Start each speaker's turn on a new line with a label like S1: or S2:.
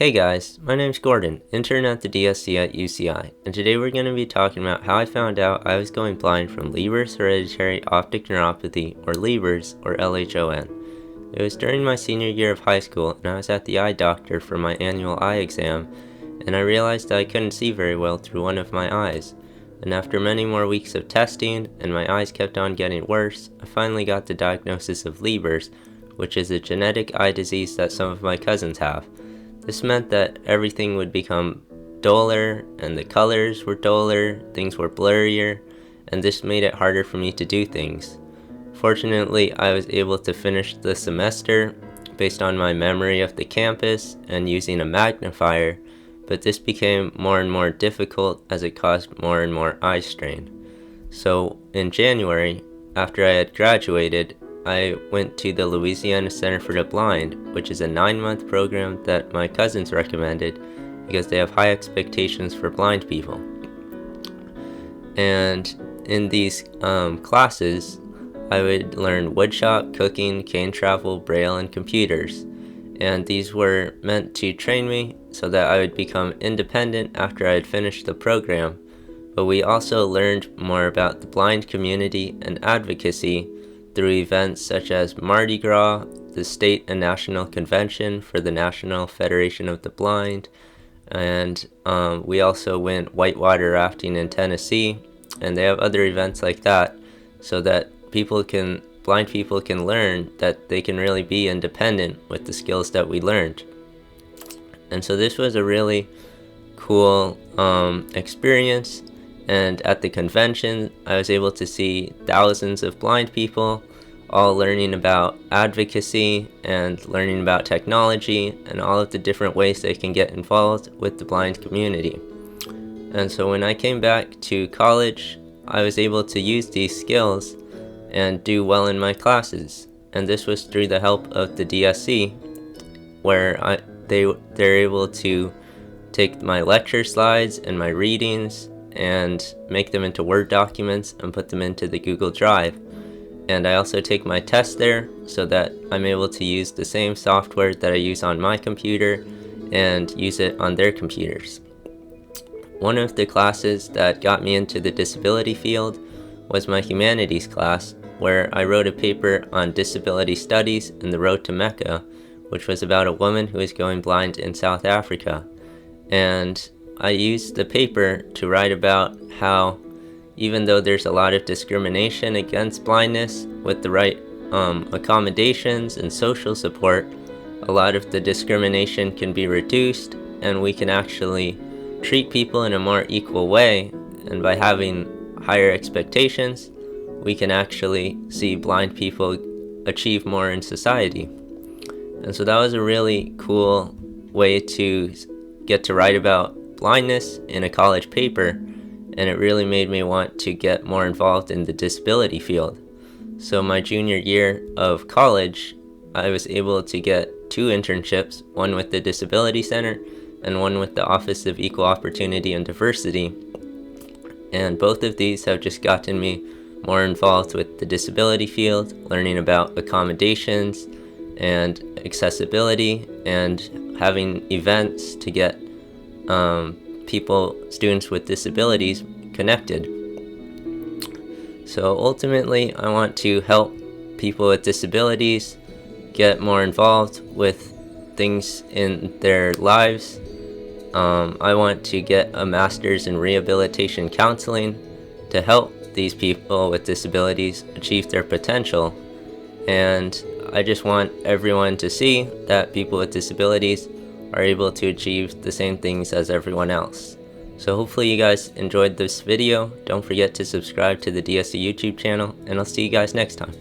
S1: Hey guys, my name's Gordon, intern at the DSC at UCI, and today we're going to be talking about how I found out I was going blind from Leber's Hereditary Optic Neuropathy, or Leber's, or LHON. It was during my senior year of high school, and I was at the eye doctor for my annual eye exam, and I realized that I couldn't see very well through one of my eyes. And after many more weeks of testing, and my eyes kept on getting worse, I finally got the diagnosis of Leber's, which is a genetic eye disease that some of my cousins have. This meant that everything would become duller, and the colors were duller, things were blurrier, and this made it harder for me to do things. Fortunately, I was able to finish the semester based on my memory of the campus and using a magnifier, but this became more and more difficult as it caused more and more eye strain. So in January, after I had graduated, I went to the Louisiana Center for the Blind, which is a 9-month program that my cousins recommended because they have high expectations for blind people. And in these classes, I would learn woodshop, cooking, cane travel, braille, and computers. And these were meant to train me so that I would become independent after I had finished the program. But we also learned more about the blind community and advocacy through events such as Mardi Gras, the state and national convention for the National Federation of the Blind, and we also went whitewater rafting in Tennessee, and they have other events like that so that blind people can learn that they can really be independent with the skills that we learned. And so this was a really cool experience. And at the convention, I was able to see thousands of blind people all learning about advocacy and learning about technology and all of the different ways they can get involved with the blind community. And so when I came back to college, I was able to use these skills and do well in my classes. And this was through the help of the DSC, where they're able to take my lecture slides and my readings and make them into Word documents and put them into the Google Drive. And I also take my test there so that I'm able to use the same software that I use on my computer and use it on their computers. One of the classes that got me into the disability field was my humanities class, where I wrote a paper on disability studies and the road to Mecca, which was about a woman who was going blind in South Africa. And I used the paper to write about how even though there's a lot of discrimination against blindness, with the right accommodations and social support, a lot of the discrimination can be reduced, and we can actually treat people in a more equal way. And by having higher expectations, we can actually see blind people achieve more in society. And so that was a really cool way to get to write about blindness in a college paper, and it really made me want to get more involved in the disability field. So my junior year of college, I was able to get 2 internships, one with the Disability Center and one with the Office of Equal Opportunity and Diversity. And both of these have just gotten me more involved with the disability field, learning about accommodations and accessibility, and having events to get students with disabilities connected. So ultimately, I want to help people with disabilities get more involved with things in their lives. I want to get a master's in rehabilitation counseling to help these people with disabilities achieve their potential. And I just want everyone to see that people with disabilities are able to achieve the same things as everyone else. So hopefully you guys enjoyed this video. Don't forget to subscribe to the DSC YouTube channel, and I'll see you guys next time.